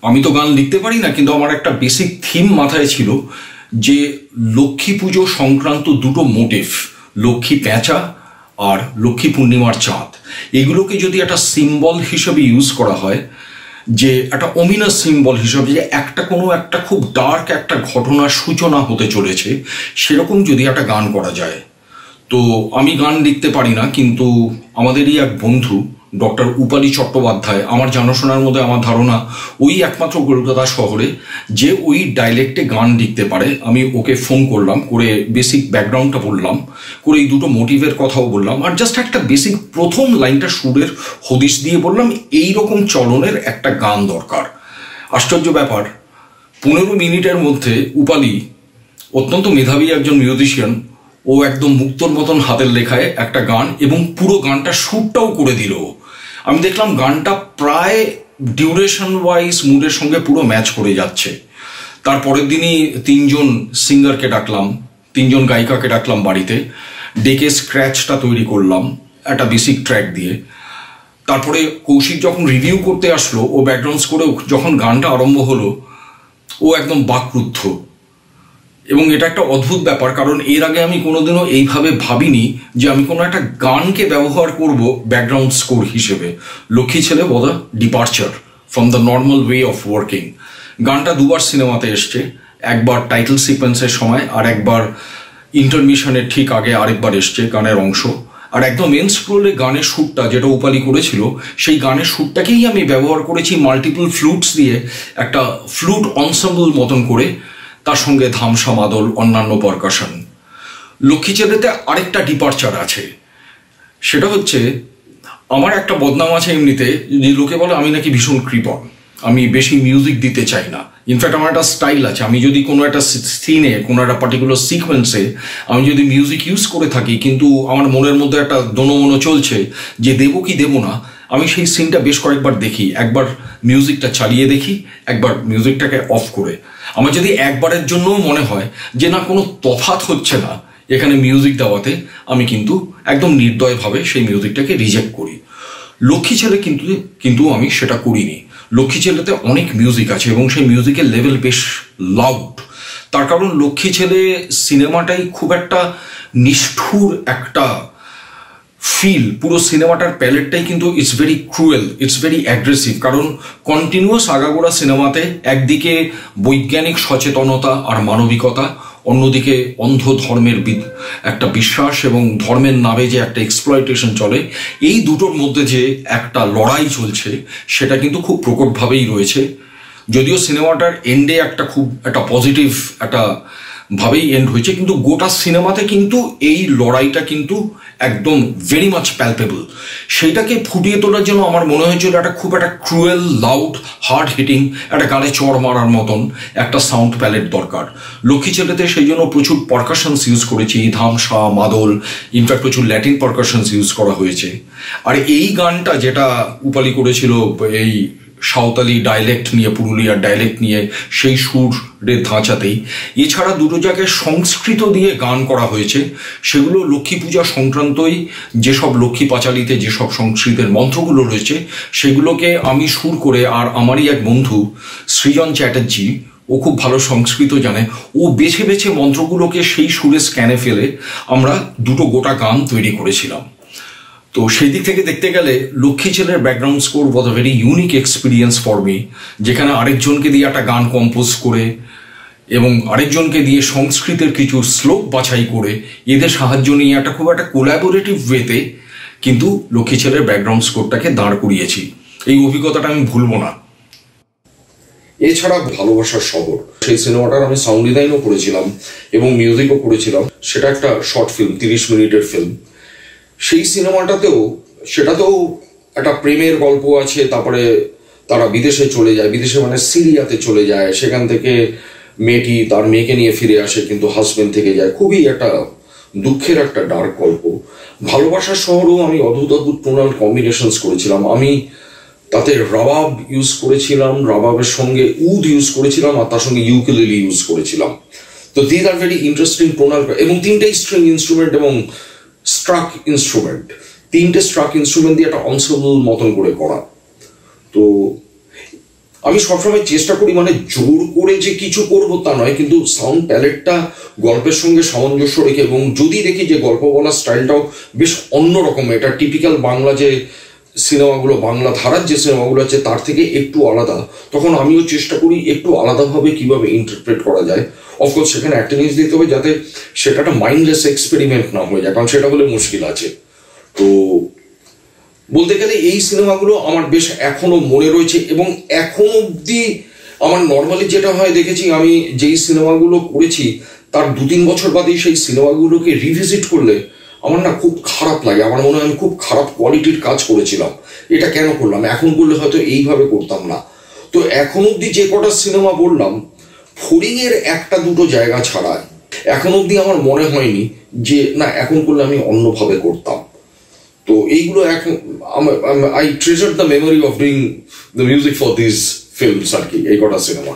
আমি তো গান লিখতে পারি না, কিন্তু আমার একটা বেসিক থিম মাথায় ছিল যে লক্ষ্মী পুজো সংক্রান্ত দুটো মোটিভ, লক্ষ্মী প্যাঁচা আর লক্ষ্মী পূর্ণিমার চাঁদ, এগুলোকে যদি একটা সিম্বল হিসেবে ইউজ করা হয়, যে একটা অমিনাস সিম্বল হিসেবে, যে কোনো একটা খুব ডার্ক একটা ঘটনার সূচনা হতে চলেছে, সেরকম যদি একটা গান করা যায়। তো আমি গান লিখতে পারি না, কিন্তু আমাদেরই এক বন্ধু ডক্টর উপালি চট্টোপাধ্যায়, আমার জানাশোনার মধ্যে আমার ধারণা ওই একমাত্র কলকাতা শহরে যে ওই ডাইলেক্টে গান লিখতে পারে। আমি ওকে ফোন করলাম, করে বেসিক ব্যাকগ্রাউন্ডটা বললাম, করে এই দুটো মোটিভের কথাও বললাম, আর জাস্ট একটা বেসিক প্রথম লাইনটা সুরের হদিশ দিয়ে বললাম এইরকম চলনের একটা গান দরকার। আশ্চর্য ব্যাপার, 15 মিনিটের মধ্যে উপালি, অত্যন্ত মেধাবী একজন মিউজিশিয়ান, ও একদম মুক্তর মতন হাতের লেখায় একটা গান, এবং পুরো গানটা শ্যুটটাও করে দিল। আমি দেখলাম গানটা প্রায় ডিউরেশন ওয়াইজ মুডের সঙ্গে পুরো ম্যাচ করে যাচ্ছে। তারপরের দিনই 3 জন সিঙ্গারকে ডাকলাম, 3 জন গায়িকাকে ডাকলাম বাড়িতে, ডেকে স্ক্র্যাচটা তৈরি করলাম একটা বেসিক ট্র্যাক দিয়ে। তারপরে কৌশিক যখন রিভিউ করতে আসলো, ও ব্যাকগ্রাউন্ড স্কোরে যখন গানটা আরম্ভ হলো, ও একদম বাকরুদ্ধ। এবং এটা একটা অদ্ভুত ব্যাপার, কারণ এর আগে আমি কোনোদিনও এইভাবে ভাবিনি যে আমি কোনো একটা গানকে ব্যবহার করব ব্যাকগ্রাউন্ড স্কোর হিসেবে। Lokkhi Chhele was a departure from the normal way of working. গানটা দুবার সিনেমাতে এসছে, একবার টাইটেল সিকোয়েন্সের সময়, আর একবার ইন্টারমিশনের ঠিক আগে আরেকবার এসছে গানের অংশ। আর একদম মেন স্ক্রোলে গানের শ্যুটটা যেটা উপালি করেছিল, সেই গানের শ্যুটটাকেই আমি ব্যবহার করেছি মাল্টিপল ফ্লুটস দিয়ে, একটা ফ্লুট অনসাম্বল মতন করে, তার সঙ্গে ধামসা, মাদল, অন্যান্য পারকাশন। লক্ষ্মী ছেলেতে আরেকটা ডিপার্চার আছে, সেটা হচ্ছে আমার একটা বদনাম আছে এমনিতে, যে লোকে বলে আমি নাকি ভীষণ কৃপণ, আমি বেশি মিউজিক দিতে চাই না। ইনফ্যাক্ট আমার একটা স্টাইল আছে, আমি যদি কোনো একটা সিনে, কোনো একটা পার্টিকুলার সিকোয়েন্সে আমি যদি মিউজিক ইউজ করে থাকি, কিন্তু আমার মনের মধ্যে একটা দোনোমনো চলছে যে দেবো কি দেবো না, আমি সেই সিনটা বেশ কয়েকবার দেখি। একবার মিউজিকটা চালিয়ে দেখি, একবার মিউজিকটাকে অফ করে। আমার যদি একবারের জন্যও মনে হয় যে না, কোনো তফাৎ হচ্ছে না এখানে মিউজিক দেওয়াতে, আমি কিন্তু একদম নির্দয়ভাবে সেই মিউজিকটাকে রিজেক্ট করি। লক্ষ্মী ছেলে কিন্তু আমি সেটা করিনি। লক্ষ্মী ছেলেতে অনেক মিউজিক আছে এবং সেই মিউজিকের লেভেল বেশ লাউড। তার কারণ লক্ষ্মী ছেলে সিনেমাটাই খুব একটা নিষ্ঠুর একটা ফিল, পুরো সিনেমাটার প্যালেটটাই কিন্তু it's very cruel, it's very aggressive. কারণ কন্টিনিউয়াস আগাগোড়া সিনেমাতে একদিকে বৈজ্ঞানিক সচেতনতা আর মানবিকতা, অন্যদিকে অন্ধ ধর্মের একটা বিশ্বাস এবং ধর্মের নামে যে একটা এক্সপ্লয়টেশন চলে, এই দুটোর মধ্যে যে একটা লড়াই চলছে সেটা কিন্তু খুব প্রকটভাবেই রয়েছে। যদিও সিনেমাটার এন্ডে একটা পজিটিভ একটা ভাবেই এন্ড হয়েছে, কিন্তু গোটা সিনেমাতে কিন্তু এই লড়াইটা কিন্তু একদম ভেরি মাচ প্যালপেবল। সেইটাকে ফুটিয়ে তোলার জন্য আমার মনে হয়েছিল খুব একটা ক্রুয়েল, লাউড, হার্ড হিটিং, একটা গানে চড় মারার মতন একটা সাউন্ড প্যালেট দরকার। লক্ষ্মী ছেলেতে সেই জন্য প্রচুর পারকাশনস ইউজ করেছি, ধামসা, মাদল, ইনফ্যাক্ট প্রচুর ল্যাটিন পারকাশনস ইউজ করা হয়েছে। আর এই গানটা যেটা উপালি করেছিল এই সাঁওতালি ডায়ালেক্ট নিয়ে, পুরুলিয়ার ডায়ালেক্ট নিয়ে, সেই সুরের ধাঁচাতেই। এছাড়া দুটো জায়গায় সংস্কৃত দিয়ে গান করা হয়েছে, সেগুলো লক্ষ্মী পূজা সংক্রান্তই যেসব লক্ষ্মী পাঁচালিতে যেসব সংস্কৃতের মন্ত্রগুলো রয়েছে সেগুলোকে আমি সুর করে, আর আমারই এক বন্ধু সৃজন চ্যাটার্জি, ও খুব ভালো সংস্কৃত জানে, ও বেছে বেছে মন্ত্রগুলোকে সেই সুরে স্ক্যানে ফেলে আমরা দুটো গোটা গান তৈরি করেছিলাম। তো সেই দিক থেকে দেখতে গেলে লক্ষ্মী ছেলের background score was a very unique experience for me, যেখানে আরেকজনকে দিয়ে একটা গান কম্পোজ করে এবং আরেকজনকে দিয়ে সংস্কৃতের কিছু শ্লোক বাছাই করে, এদের সাহায্য নিয়ে খুব একটা কোলাবোরেটিভ ওয়েতে কিন্তু লক্ষ্মী ছেলের ব্যাকগ্রাউন্ড স্কোরটাকে দাঁড় করিয়েছি। এই অভিজ্ঞতাটা আমি ভুলবো না। এছাড়া ভালোবাসার শহর, সেই সিনেমাটার আমি সাউন্ড ডিজাইনও করেছিলাম এবং মিউজিকও করেছিলাম। সেটা একটা শর্ট ফিল্ম, 30 মিনিটের ফিল্ম। সেই সিনেমাটাতেও একটা প্রেমের গল্প আছে। তারপরে তারা বিদেশে চলে যায়, বিদেশে মানে সিরিয়াতে চলে যায়, সেখান থেকে মেয়েটি তার মেয়েকে নিয়ে ফিরে আসে, কিন্তু হাজবেন্ড থেকে যায়। খুবই একটা দুঃখের একটা ডার্ক গল্প। ভালোবাসার শহরও আমি অদ্ভুত অদ্ভুত টোনাল কম্বিনেশনস করেছিলাম। আমি তাতে রাবাব ইউজ করেছিলাম, রাবাবের সঙ্গে উড ইউজ করেছিলাম, আর তার সঙ্গে ইউকেলেলি ইউজ করেছিলাম। তো this are very interesting tonal, এবং 3টে স্ট্রিং ইনস্ট্রুমেন্ট এবং স্ট্রাক ইনস্ট্রুমেন্ট, 3টে স্ট্রাক ইনস্ট্রুমেন্ট দিয়ে একটা অনসেবল মতন করে করা। তো আমি সবসময় চেষ্টা করি, মানে জোর করে যে কিছু করবো তা নয়, কিন্তু সাউন্ড প্যালেটটা গল্পের সঙ্গে সামঞ্জস্য রেখে, এবং যদি দেখি যে গল্প বলার স্টাইলটাও বেশ অন্যরকম, এটা টিপিক্যাল বাংলা যে সিনেমাগুলো, বাংলা ধারার যে সিনেমাগুলো আছে তার থেকে একটু আলাদা, তখন আমিও চেষ্টা করি একটু আলাদাভাবে কিভাবে ইন্টারপ্রেট করা যায়। অফকোর্স সেখানে একটা জিনিস দিতে হবে, যাতে সেটা একটা মাইন্ডলেস এক্সপেরিমেন্ট না হয়ে যায়, কারণ সেটা হলে মুশকিল আছে। তো বলতে গেলে এই সিনেমাগুলো আমার বেশ এখনো মনে রয়েছে, এবং এখন অব্দি আমার নর্মালি যেটা হয় দেখেছি, আমি যেই সিনেমাগুলো করেছি তার 2-3 বছর বাদেই সেই সিনেমাগুলোকে রিভিজিট করলে আমার না খুব খারাপ লাগে। আমার মনে হয় আমি খুব খারাপ কোয়ালিটির কাজ করেছিলাম, এটা কেন করলাম, এখন করলে হয়তো এইভাবে করতাম না। তো এখন অব্দি যে কটা সিনেমা বললাম, ফড়িংয়ের 1-2 জায়গা ছাড়া এখন অব্দি আমার মনে হয়নি যে না এখন করলে আমি অন্যভাবে করতাম। তো এইগুলো এখন I treasure the memory of doing the music for this films আর কি, এই কটা সিনেমা।